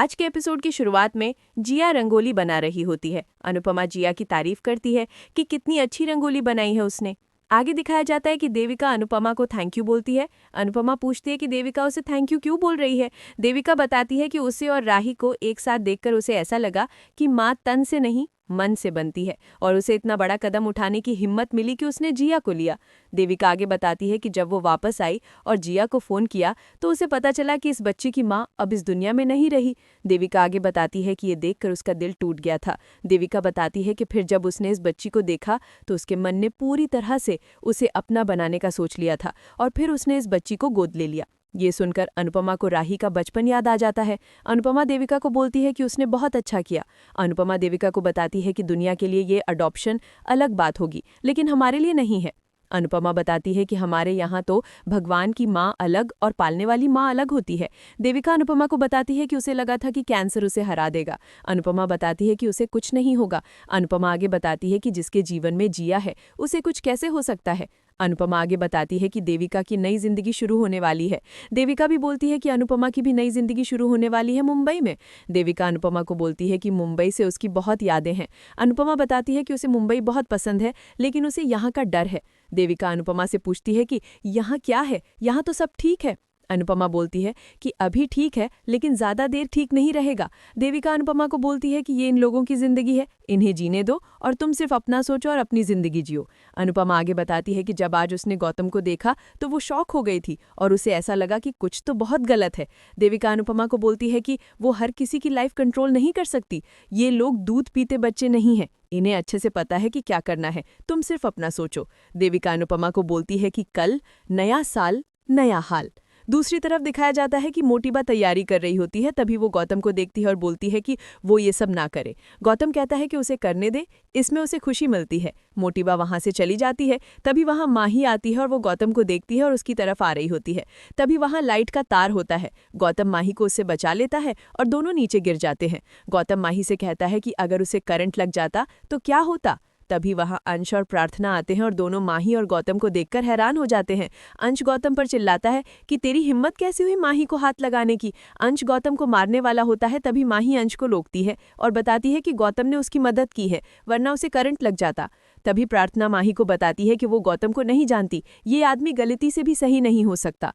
आज के एपिसोड की शुरुआत में जिया रंगोली बना रही होती है। अनुपमा जिया की तारीफ करती है कि कितनी अच्छी रंगोली बनाई है उसने। आगे दिखाया जाता है कि देविका अनुपमा को थैंक यू बोलती है। अनुपमा पूछती है कि देविका उसे थैंक यू क्यों बोल रही है। देविका बताती है कि उसे और राही को एक साथ देखकर उसे ऐसा लगा कि माँ तन से नहीं मन से बनती है और उसे इतना बड़ा कदम उठाने की हिम्मत मिली कि उसने जिया को लिया। देविका आगे बताती है कि जब वो वापस आई और जिया को फोन किया तो उसे पता चला कि इस बच्चे की माँ अब इस दुनिया में नहीं रही। देविका आगे बताती है कि ये देखकर उसका दिल टूट गया था। देविका बताती है कि फिर जब उसने इस बच्ची को देखा तो उसके मन ने पूरी तरह से उसे अपना बनाने का सोच लिया था और फिर उसने इस बच्ची को गोद ले लिया। ये सुनकर अनुपमा को राही का बचपन याद आ जाता है। अनुपमा देविका को बोलती है कि उसने बहुत अच्छा किया। अनुपमा देविका को बताती है कि दुनिया के लिए ये अडॉप्शन अलग बात होगी लेकिन हमारे लिए नहीं है। अनुपमा बताती है कि हमारे यहाँ तो भगवान की माँ अलग और पालने वाली माँ अलग होती है। देविका अनुपमा को बताती है कि उसे लगा था कि कैंसर उसे हरा देगा। अनुपमा बताती है कि उसे कुछ नहीं होगा। अनुपमा आगे बताती है कि जिसके जीवन में जिया है उसे कुछ कैसे हो सकता है। अनुपमा आगे बताती है कि देविका की नई जिंदगी शुरू होने वाली है। देविका भी बोलती है कि अनुपमा की भी नई जिंदगी शुरू होने वाली है मुंबई में। देविका अनुपमा को बोलती है कि मुंबई से उसकी बहुत यादें हैं। अनुपमा बताती है कि उसे मुंबई बहुत पसंद है लेकिन उसे यहाँ का डर है। देविका अनुपमा से पूछती है कि यहाँ क्या है, यहाँ तो सब ठीक है। अनुपमा बोलती है कि अभी ठीक है लेकिन ज्यादा देर ठीक नहीं रहेगा। देविका अनुपमा को बोलती है कि ये इन लोगों की जिंदगी है, इन्हें जीने दो और तुम सिर्फ अपना सोचो और अपनी जिंदगी जियो। अनुपमा आगे बताती है कि जब आज उसने गौतम को देखा तो वो शॉक हो गई थी और उसे ऐसा लगा कि कुछ तो बहुत गलत है। देविका अनुपमा को बोलती है कि वो हर किसी की लाइफ कंट्रोल नहीं कर सकती। ये लोग दूध पीते बच्चे नहीं हैं, इन्हें अच्छे से पता है कि क्या करना है, तुम सिर्फ अपना सोचो। देविका अनुपमा को बोलती है कि कल नया साल नया हाल। दूसरी तरफ दिखाया जाता है कि मोटिबा तैयारी कर रही होती है। तभी वो गौतम को देखती है और बोलती है कि वो ये सब ना करे। गौतम कहता है कि उसे करने दे, इसमें उसे खुशी मिलती है। मोटिबा वहां से चली जाती है। तभी वहां माही आती है और वो गौतम को देखती है और उसकी तरफ आ रही होती है। तभी वहां लाइट का तार होता है। गौतम माही को उससे बचा लेता है और दोनों नीचे गिर जाते हैं। गौतम माही से कहता है कि अगर उसे करंट लग जाता तो क्या होता। तभी वहां अंश और प्रार्थना आते हैं और दोनों माही और गौतम को देखकर हैरान हो जाते हैं। अंश गौतम पर चिल्लाता है कि तेरी हिम्मत कैसी हुई माही को हाथ लगाने की। अंश गौतम को मारने वाला होता है। तभी माही अंश को रोकती है और बताती है कि गौतम ने उसकी मदद की है वरना उसे करंट लग जाता। तभी प्रार्थना माही को बताती है कि वो गौतम को नहीं जानती, ये आदमी गलती से भी सही नहीं हो सकता।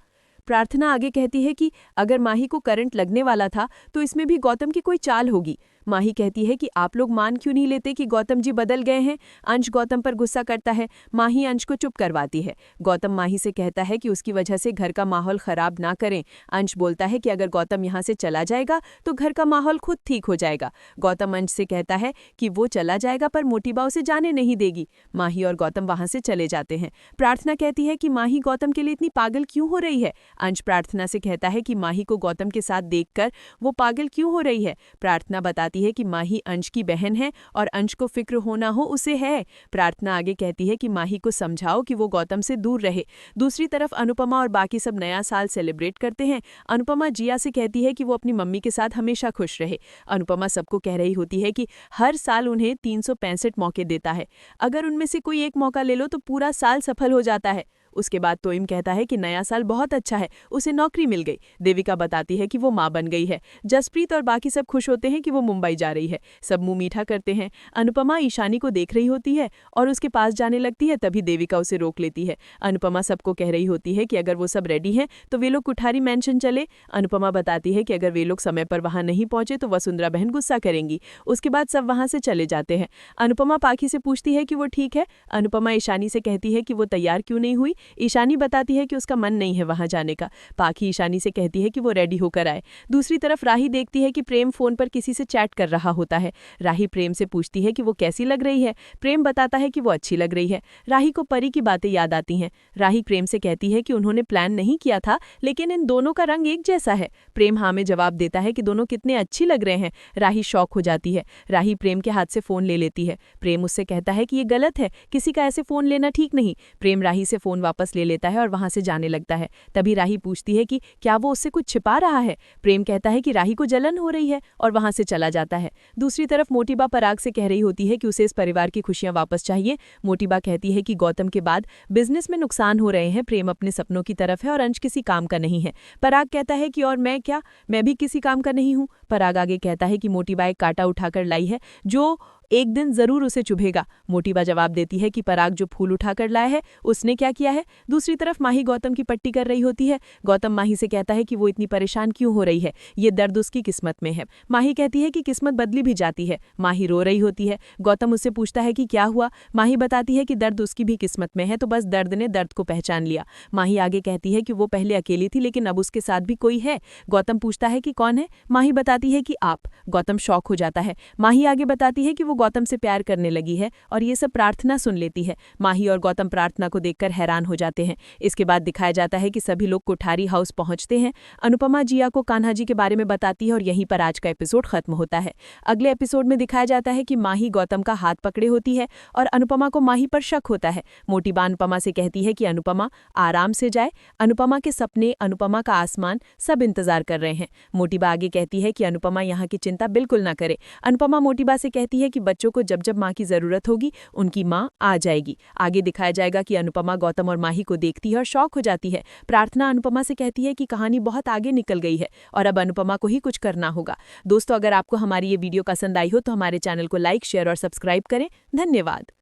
प्रार्थना आगे कहती है कि अगर माही को करंट लगने वाला था तो इसमें भी गौतम की कोई चाल होगी। माही कहती है कि आप लोग मान क्यों नहीं लेते कि गौतम जी बदल गए हैं। अंश गौतम पर गुस्सा करता है। माही अंश को चुप करवाती है। गौतम माही से कहता है कि उसकी वजह से घर का माहौल खराब ना करें। अंश बोलता है कि अगर गौतम यहाँ से चला जाएगा तो घर का माहौल खुद ठीक हो जाएगा। गौतम अंश से कहता है कि वो चला जाएगा पर मोटिबा उसे जाने नहीं देगी। माही और गौतम वहां से चले जाते हैं। प्रार्थना कहती है कि माही गौतम के लिए इतनी पागल क्यों हो रही है। अंश प्रार्थना से कहता है कि माही को गौतम के साथ देखकर वो पागल क्यों हो रही है। प्रार्थना बताती है कि माही अंश की बहन है और अंश को फिक्र होना हो उसे है। प्रार्थना आगे कहती है कि माही को समझाओ कि वो गौतम से दूर रहे। दूसरी तरफ अनुपमा और बाकी सब नया साल सेलिब्रेट करते हैं। अनुपमा जिया से कहती है कि वो अपनी मम्मी के साथ हमेशा खुश रहे। अनुपमा सबको कह रही होती है कि हर साल उन्हें 365 मौके देता है, अगर उनमें से कोई एक मौका ले लो तो पूरा साल सफल हो जाता है। उसके बाद तोइम कहता है कि नया साल बहुत अच्छा है, उसे नौकरी मिल गई। देविका बताती है कि वो माँ बन गई है। जसप्रीत और बाकी सब खुश होते हैं कि वो मुंबई जा रही है। सब मुंह मीठा करते हैं। अनुपमा ईशानी को देख रही होती है और उसके पास जाने लगती है। तभी देविका उसे रोक लेती है। अनुपमा सबको कह रही होती है कि अगर वो सब रेडी हैं तो वे लोग कुठारी मैंशन चले। अनुपमा बताती है कि अगर वे लोग समय पर वहां नहीं पहुंचे तो वसुंधरा बहन गुस्सा करेंगी। उसके बाद सब वहां से चले जाते हैं। अनुपमा पाखी से पूछती है कि वो ठीक है। अनुपमा ईशानी से कहती है कि वो तैयार क्यों नहीं हुई। ईशानी बताती है कि उसका मन नहीं है वहां जाने का। पाखी ईशानी से कहती है कि वो रेडी होकर आए। दूसरी तरफ राही देखती है कि प्रेम फोन पर किसी से चैट कर रहा होता है। राही प्रेम से पूछती है कि वो कैसी लग रही है। प्रेम बताता है कि वो अच्छी लग रही है। राही को परी की बातें याद आती हैं। राही प्रेम से कहती है कि उन्होंने प्लान नहीं किया था लेकिन इन दोनों का रंग एक जैसा है। प्रेम हाँ में जवाब देता है कि दोनों कितने अच्छी लग रहे हैं। राही शॉक हो जाती है। राही प्रेम के हाथ से फोन ले लेती है। प्रेम उससे कहता है कि ये गलत है, किसी का ऐसे फोन लेना ठीक नहीं। प्रेम राही से फोन वापस वापस ले लेता है और वहां से जाने लगता है। तभी राही पूछती है कि क्या वो उससे कुछ छिपा रहा है। प्रेम कहता है कि राही को जलन हो रही है और वहां से चला जाता है। दूसरी तरफ मोटीबा पराग से कह रही होती है कि उसे इस परिवार की खुशियां वापस चाहिए। मोटीबा कहती है कि गौतम के बाद बिजनेस में नुकसान हो रहे हैं, प्रेम अपने सपनों की तरफ है और अंश किसी काम का नहीं है। पराग कहता है कि और मैं क्या, मैं भी किसी काम का नहीं हूं। पराग आगे कहता है कि मोटीबा एक कांटा उठाकर लाई है जो एक दिन जरूर उसे चुभेगा। मोटीबा जवाब देती है कि पराग जो फूल उठाकर लाया है उसने क्या किया है। दूसरी तरफ माही गौतम की पट्टी कर रही होती है। गौतम माही से कहता है कि वो इतनी परेशान क्यों हो रही है, ये दर्द उसकी किस्मत में है। माही कहती है कि किस्मत बदली भी जाती है। माही रो रही होती है। गौतम उससे पूछता है कि क्या हुआ। माही बताती है कि दर्द उसकी भी किस्मत में है, तो बस दर्द ने दर्द को पहचान लिया। माही आगे कहती है कि वो पहले अकेली थी लेकिन अब उसके साथ भी कोई है। गौतम पूछता है कि कौन है। माही बताती है कि आप। गौतम शॉक हो जाता है। माही आगे बताती है कि वो गौतम से प्यार करने लगी है और ये सब प्रार्थना सुन लेती है। माही और गौतम प्रार्थना को देखकर हैरान हो जाते हैं। इसके बाद दिखाया जाता है कि सभी लोग कोठारी हाउस पहुंचते हैं। अनुपमा जिया को कान्हा जी के बारे में बताती है और यहीं पर आज का एपिसोड खत्म होता है। अगले एपिसोड में दिखाया जाता है कि माही गौतम का हाथ पकड़े होती है और अनुपमा को माही पर शक होता है। मोटीबा अनुपमा से कहती है कि अनुपमा आराम से जाए, अनुपमा के सपने, अनुपमा का आसमान सब इंतजार कर रहे हैं। मोटीबा आगे कहती है कि अनुपमा यहाँ की चिंता बिल्कुल न करे। अनुपमा मोटीबा से कहती है कि बच्चों को जब जब माँ की जरूरत होगी उनकी माँ आ जाएगी। आगे दिखाया जाएगा कि अनुपमा गौतम और माही को देखती है और शॉक हो जाती है। प्रार्थना अनुपमा से कहती है कि कहानी बहुत आगे निकल गई है और अब अनुपमा को ही कुछ करना होगा। दोस्तों, अगर आपको हमारी ये वीडियो पसंद आई हो तो हमारे चैनल को लाइक, शेयर और सब्सक्राइब करें। धन्यवाद।